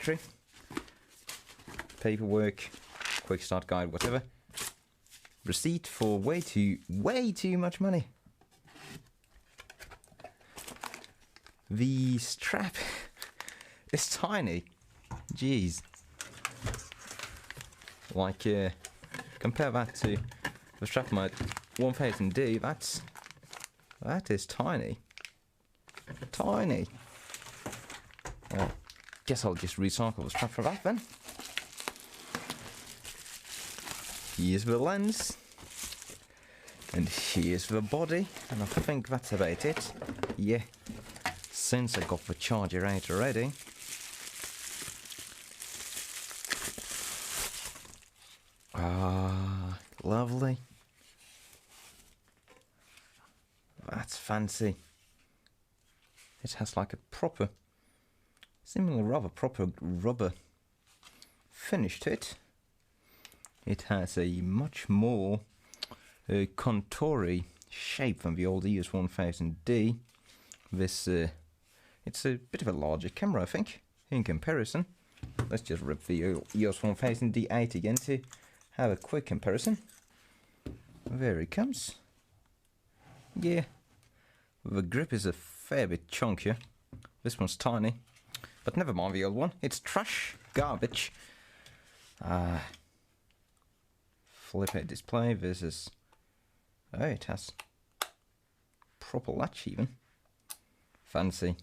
battery. Paperwork, quick start guide, whatever. Receipt for way too much money. The strap is tiny. Jeez. Like, compare that to the strap of my 1000D, that is tiny. Tiny. Well, guess I'll just recycle the strap for that then. Here's the lens. And here's the body. And I think that's about it. Yeah. Since I got the charger out already. Ah, lovely. That's fancy. It has like a proper, seemingly rather proper rubber finish to it. It has a much more contoury shape than the old EOS 1000D. This, it's a bit of a larger camera, I think, in comparison. Let's just rip the EOS 1000D out again to have a quick comparison. There it comes. Yeah, the grip is a fair bit chunkier. This one's tiny, but never mind the old one. It's trash, garbage. Flip out display. This is, oh, it has proper latch even. Fancy.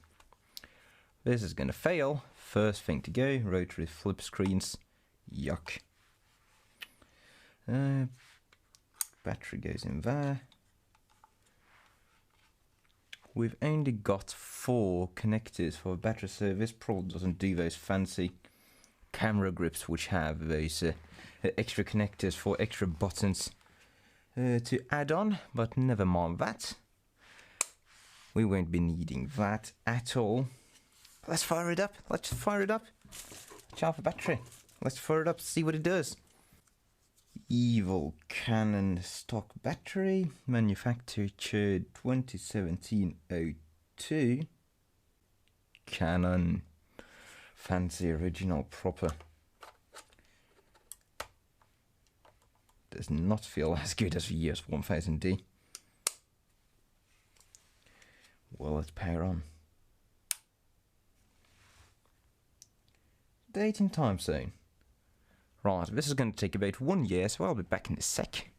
This is gonna fail. First thing to go, rotary flip screens. Yuck. Battery goes in there. We've only got 4 connectors for the battery, so this probably doesn't do those fancy camera grips which have those extra connectors for extra buttons to add on, but never mind that. We won't be needing that at all. Let's fire it up. Let's fire it up. Charge the battery. Let's fire it up, see what it does. Evil Canon stock battery, manufactured 2017-02. Canon, fancy original proper. Does not feel as good as the EOS 1000D. Well, let's power on. Date and time zone. Right, this is going to take about 1 year, so I'll be back in a sec.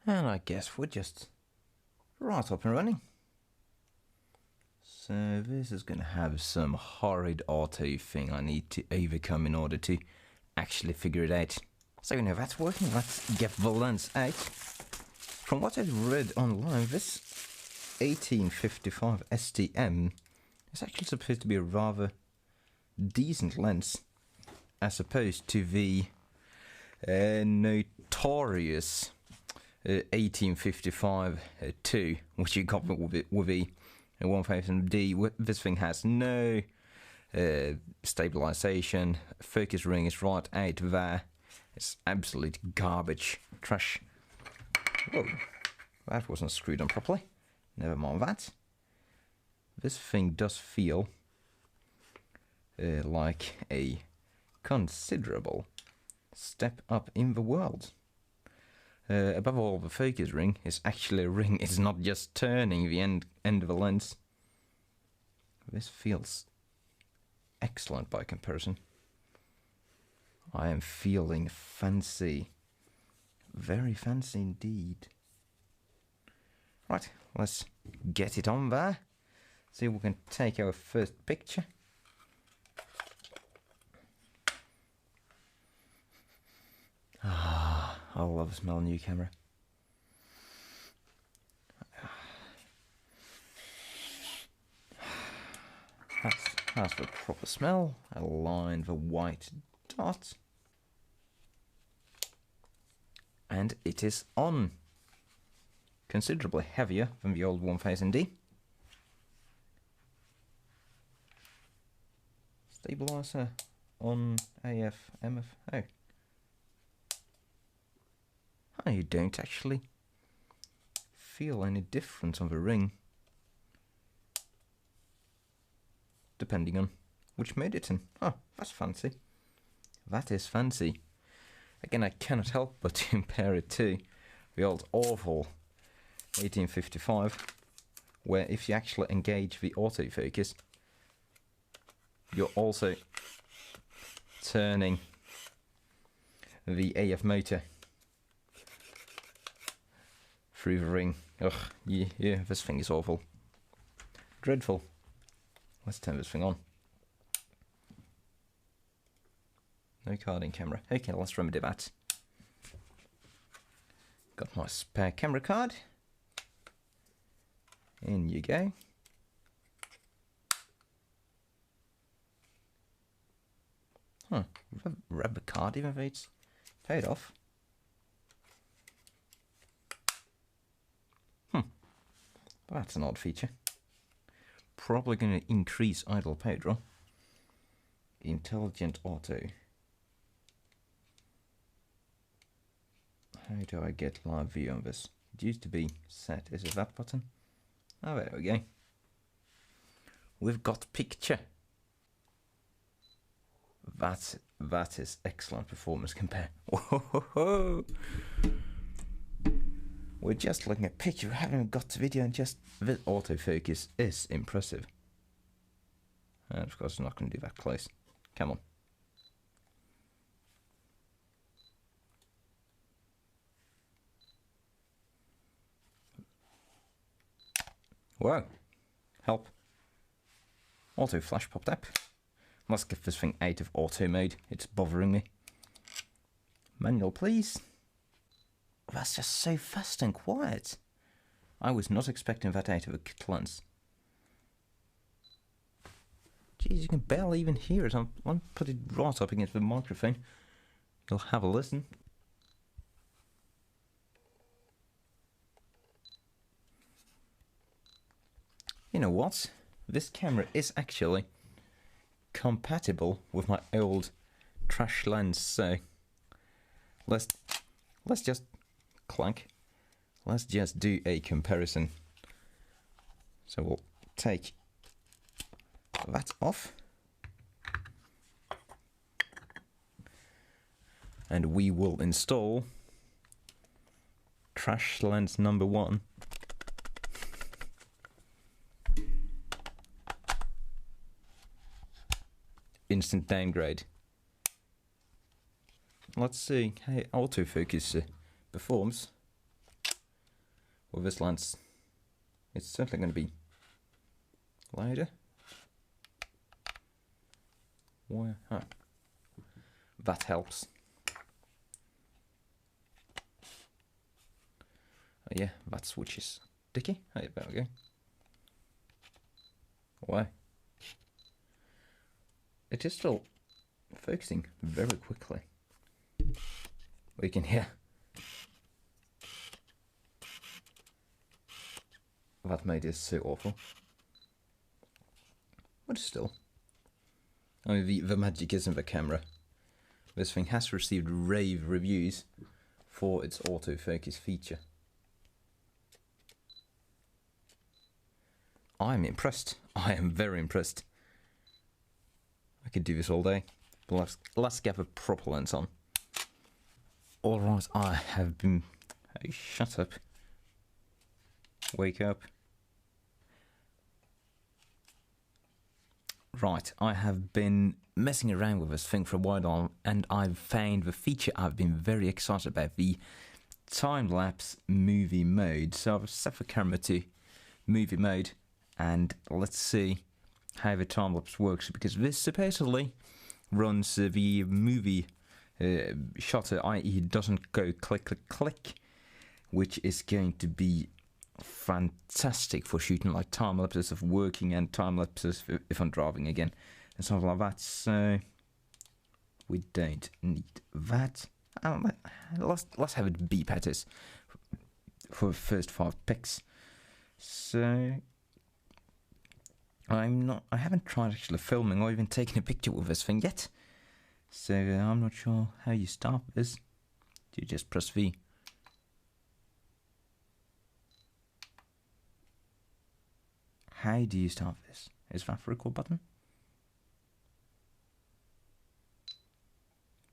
And I guess we're just right up and running. So this is going to have some horrid auto thing I need to overcome in order to actually figure it out. So you know that's working, let's get the lens out. From what I've read online, this 1855 STM is actually supposed to be a rather decent lens, as opposed to the notorious 1855-2, which you got with the 1000D. This thing has no stabilization. Focus ring is right out there. It's absolute garbage, trash. Whoa, that wasn't screwed on properly. Never mind that. This thing does feel like a considerable step up in the world. Above all, the focus ring is actually a ring. It's not just turning the end of the lens. This feels excellent by comparison. I am feeling fancy. Very fancy indeed. Right, let's get it on there. See if we can take our first picture. Ah, I love the smell of new camera. That's the proper smell. Align the white dot. And it is on. Considerably heavier than the old 1000D. Stabilizer on AF, MF. Oh. You don't actually feel any difference on the ring. depending on which mode it's in. Oh, that's fancy. That is fancy. Again, I cannot help but to compare it to the old awful 1855, where if you actually engage the autofocus, you're also turning the AF motor through the ring. Ugh, yeah, this thing is awful. Dreadful. Let's turn this thing on. No card in camera. Okay, let's remedy that. Got my spare camera card. In you go. Huh, rubber card, even though it's paid off. That's an odd feature. Probably going to increase idle power draw. Intelligent auto. How do I get live view on this? It used to be set. Is it that button? Oh, there we go. We've got picture. That is excellent performance compare. Whoa. We're just looking at picture, we haven't got the video, and just the autofocus is impressive. And of course, I'm not going to do that close. Come on. Whoa. Help. Auto flash popped up. Let's get this thing out of auto mode. It's bothering me. Manual, please. That's just so fast and quiet. I was not expecting that out of a kit lens. Jeez, you can barely even hear it. I'll put it right up against the microphone. You'll have a listen. You know what? This camera is actually compatible with my old trash lens, so let's just clank. Let's just do a comparison. So we'll take that off, and we will install trash lens number 1. Instant downgrade. Let's see how autofocus performs with this lens. It's certainly going to be louder. Why? Huh. That helps. Oh yeah, that switch is sticky. Hey, there we go. Why? It is still focusing very quickly. We can hear that mode is so awful. But still, I mean, the magic is in the camera. This thing has received rave reviews for its autofocus feature. I'm impressed. I am very impressed. I could do this all day, but let's get the proper lens on. Alright, I have been... Hey, shut up. Wake up. Right, I have been messing around with this thing for a while, and I've found the feature I've been very excited about, the time-lapse movie mode. So I've set the camera to movie mode, and let's see how the time-lapse works, because this supposedly runs the movie shutter, i.e. it doesn't go click, click, click, which is going to be fantastic for shooting like time-lapses of working and time-lapses if I'm driving again and something like that. So we don't need that. Let's have it beep at us for the first 5 pics. So I haven't tried actually filming or even taking a picture with this thing yet, so I'm not sure how you start this. Do you just press V? How do you start this? Is that the record button?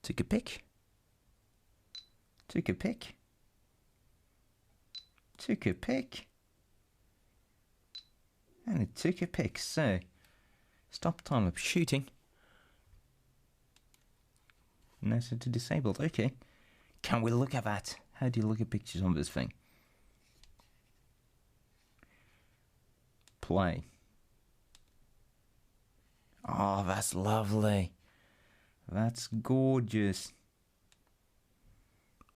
Took a pic. Took a pic. Took a pic. And it took a pic. So, stop time-lapse shooting. Now set to disabled. Okay. Can we look at that? How do you look at pictures on this thing? Play. Oh, that's lovely. That's gorgeous.